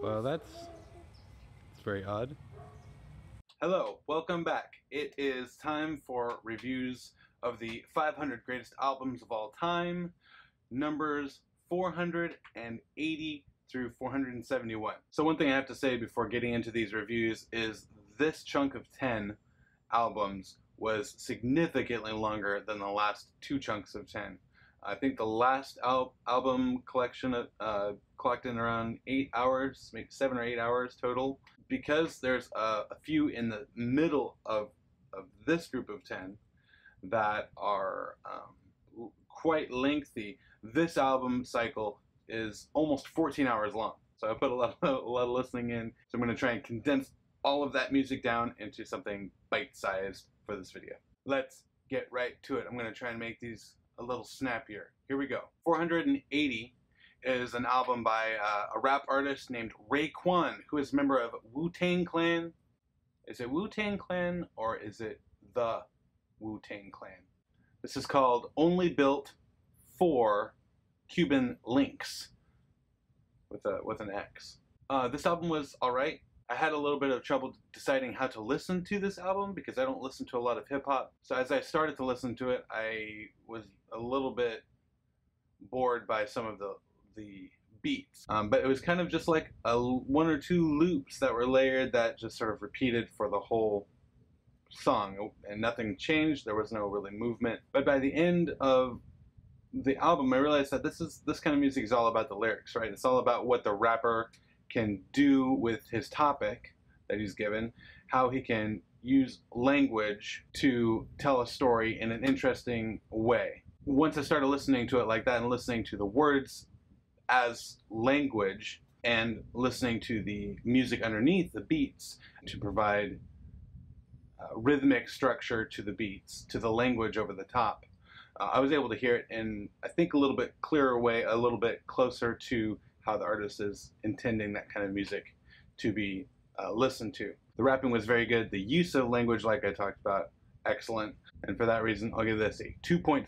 Well, that's very odd. Hello, welcome back. It is time for reviews of the 500 greatest albums of all time, numbers 480 through 471. So one thing I have to say before getting into these reviews is this chunk of 10 albums was significantly longer than the last two chunks of 10. I think the last album collection clocked in around 8 hours, maybe 7 or 8 hours total. Because there's a few in the middle of this group of 10 that are quite lengthy, this album cycle is almost 14 hours long. So I put a lot of listening in. So I'm going to try and condense all of that music down into something bite-sized for this video. Let's get right to it. I'm going to try and make these a little snappier. Here we go. 480 is an album by a rap artist named Raekwon, who is a member of Wu-Tang Clan. Is it Wu-Tang Clan or is it the Wu-Tang Clan? This is called Only Built for Cuban Linx with an X. This album was alright. I had a little bit of trouble deciding how to listen to this album because I don't listen to a lot of hip-hop. So as I started to listen to it, I was a little bit bored by some of the beats. But it was kind of just like one or two loops that were layered that just sort of repeated for the whole song, and nothing changed. There was no really movement. But by the end of the album, I realized that this kind of music is all about the lyrics, right? It's all about what the rapper can do with his topic that he's given, how he can use language to tell a story in an interesting way. Once I started listening to it like that and listening to the words as language and listening to the music underneath the beats to provide rhythmic structure to the beats, to the language over the top, I was able to hear it in, I think, a little bit clearer way, a little bit closer to how the artist is intending that kind of music to be listened to. The rapping was very good. The use of language, like I talked about, excellent. And for that reason, I'll give this a 2.5.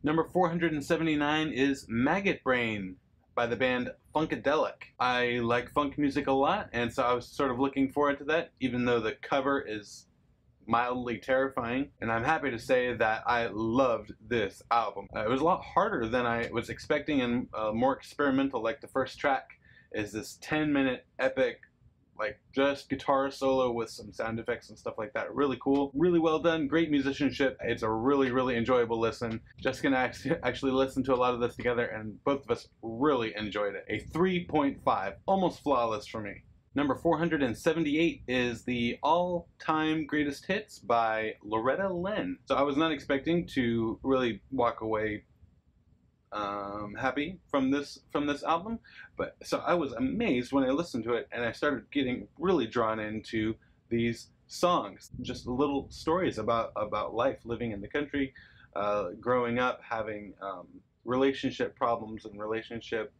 Number 479 is Maggot Brain by the band Funkadelic. I like funk music a lot, and so I was sort of looking forward to that, even though the cover is mildly terrifying. And I'm happy to say that I loved this album. It was a lot harder than I was expecting and more experimental. Like the first track is this 10-minute epic, like just guitar solo with some sound effects and stuff like that. Really cool, really well done, great musicianship. It's a really enjoyable listen. Just gonna actually listen to a lot of this together, and both of us really enjoyed it. A 3.5, almost flawless for me. Number 478 is the all-time greatest hits by Loretta Lynn. So I was not expecting to really walk away happy from this album, but so I was amazed when I listened to it, and I started getting really drawn into these songs, just little stories about life, living in the country, growing up, having relationship problems and relationship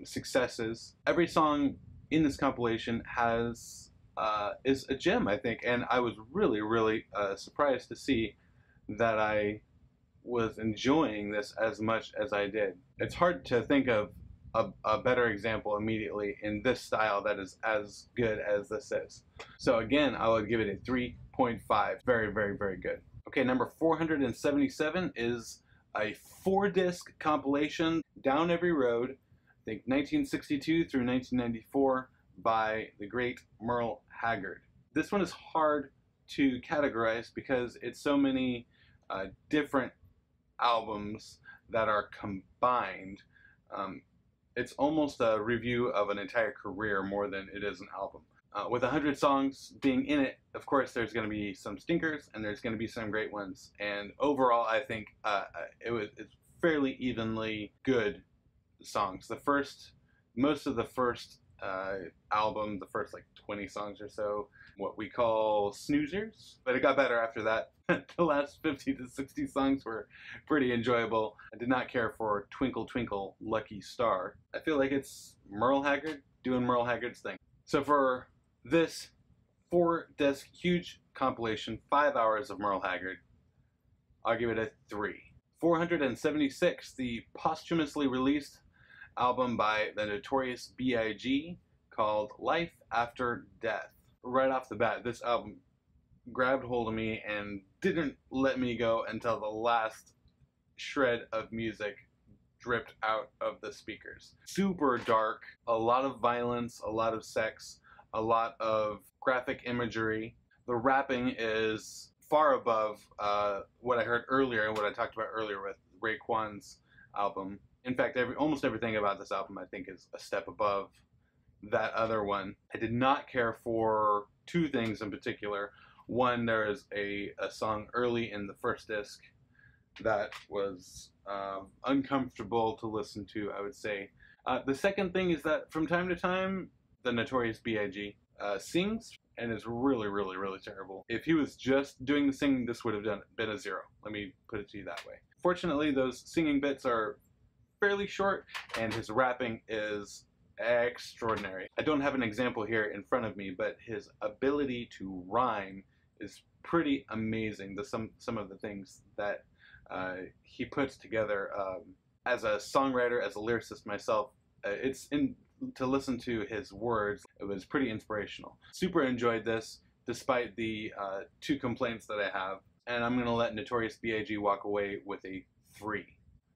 successes. Every song in this compilation is a gem, I think, and I was really surprised to see that I was enjoying this as much as I did. It's hard to think of a better example immediately in this style that is as good as this is. So again, I would give it a 3.5. Very good. Okay, number 477 is a 4-disc compilation, Down Every Road, I think 1962 through 1994, by the great Merle Haggard. This one is hard to categorize because it's so many different albums that are combined. It's almost a review of an entire career more than it is an album. With 100 songs being in it, of course there's going to be some stinkers and there's going to be some great ones. And overall, I think it's fairly evenly good songs. Most of the first album, the first like 20 songs or so, what we call snoozers, but it got better after that. The last 50 to 60 songs were pretty enjoyable. I did not care for Twinkle Twinkle Lucky Star. I feel like it's Merle Haggard doing Merle Haggard's thing. So for this 4-disc huge compilation, 5 hours of Merle Haggard, I'll give it a 3. 476, the posthumously released album by the Notorious B.I.G, called Life After Death. Right off the bat, this album grabbed hold of me and didn't let me go until the last shred of music dripped out of the speakers. Super dark, a lot of violence, a lot of sex, a lot of graphic imagery. The rapping is far above what I heard earlier and what I talked about earlier with Raekwon's album. In fact, almost everything about this album I think is a step above that other one. I did not care for two things in particular. One, there is a song early in the first disc that was uncomfortable to listen to, I would say. The second thing is that from time to time, the Notorious B.I.G. Sings, and it's really, really, really terrible. If he was just doing the singing, this would have been a 0. Let me put it to you that way. Fortunately, those singing bits are fairly short, and his rapping is extraordinary. I don't have an example here in front of me, but his ability to rhyme is pretty amazing. Some of the things that he puts together as a songwriter, as a lyricist myself. To listen to his words, it was pretty inspirational. Super enjoyed this, despite the 2 complaints that I have, and I'm gonna let Notorious B.I.G. walk away with a 3.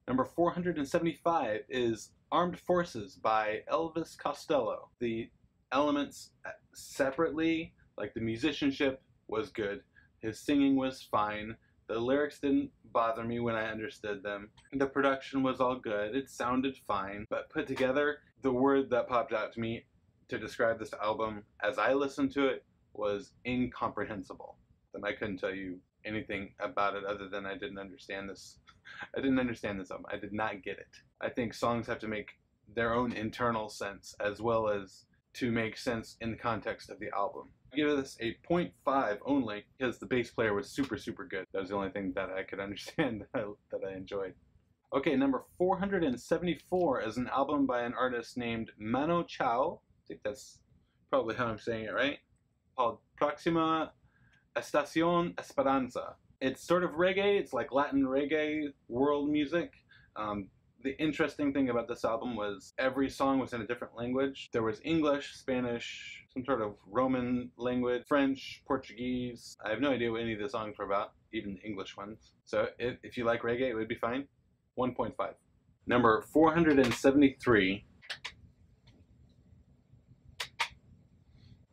Number 475 is Armed Forces by Elvis Costello. The elements separately, like the musicianship, was good. His singing was fine. The lyrics didn't bother me when I understood them. The production was all good. It sounded fine. But put together, the word that popped out to me to describe this album as I listened to it was incomprehensible. And I couldn't tell you anything about it other than I didn't understand this. I didn't understand this album. I did not get it. I think songs have to make their own internal sense as well as to make sense in the context of the album. I give this a 0.5 only because the bass player was super, super good. That was the only thing that I could understand that I enjoyed. Okay, number 474 is an album by an artist named Manu Chao. I think that's probably how I'm saying it right. Called Promixa, Estacion, Esperanza. It's sort of reggae. It's like Latin reggae world music. The interesting thing about this album was every song was in a different language. There was English, Spanish, some sort of Roman language, French, Portuguese. I have no idea what any of the songs were about, even the English ones. So if you like reggae, it would be fine. 1.5. Number 473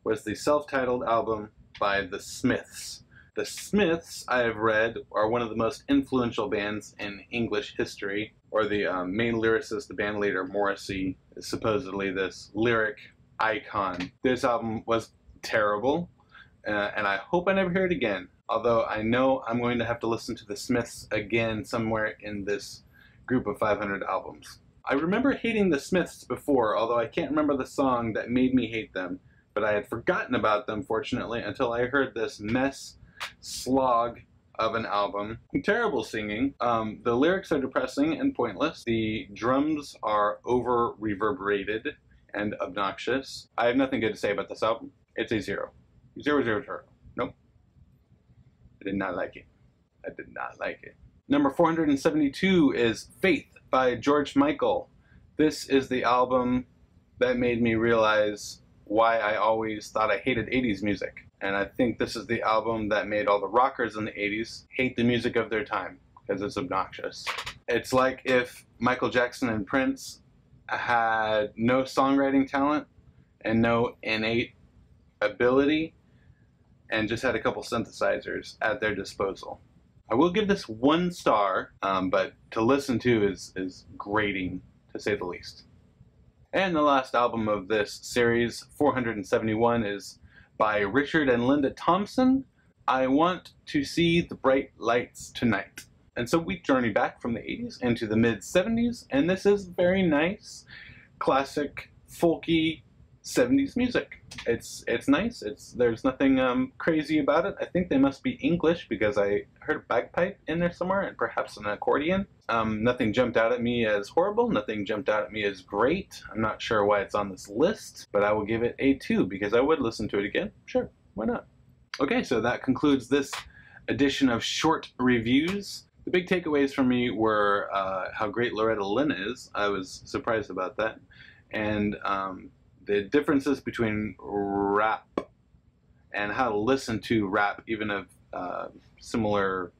was the self-titled album by The Smiths. The Smiths, I have read, are one of the most influential bands in English history, or the main lyricist, the band leader, Morrissey, is supposedly this lyric icon. This album was terrible, and I hope I never hear it again, although I know I'm going to have to listen to The Smiths again somewhere in this group of 500 albums. I remember hating The Smiths before, although I can't remember the song that made me hate them, but I had forgotten about them, fortunately, until I heard this mess slog of an album. Terrible singing. The lyrics are depressing and pointless. The drums are over reverberated and obnoxious. I have nothing good to say about this album. It's a 0. 0, 0, 0. Nope. I did not like it. I did not like it. Number 472 is Faith by George Michael. This is the album that made me realize why I always thought I hated 80s music. And I think this is the album that made all the rockers in the 80s hate the music of their time because it's obnoxious. It's like if Michael Jackson and Prince had no songwriting talent and no innate ability and just had a couple synthesizers at their disposal. I will give this 1 star, but to listen to is grating, to say the least. And the last album of this series, 471, is by Richard and Linda Thompson, I Want to See the Bright Lights Tonight. And so we journey back from the 80s into the mid-70s, and this is very nice, classic, folky 70s music. It's nice. There's nothing crazy about it. I think they must be English because I heard a bagpipe in there somewhere and perhaps an accordion. Nothing jumped out at me as horrible. Nothing jumped out at me as great. I'm not sure why it's on this list, but I will give it a 2 because I would listen to it again. Sure, why not? Okay, so that concludes this edition of short reviews. The big takeaways for me were how great Loretta Lynn is. I was surprised about that. And the differences between rap and how to listen to rap, even of similar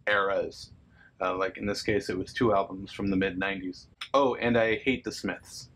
eras. Like in this case, it was 2 albums from the mid-90s. Oh, and I hate the Smiths.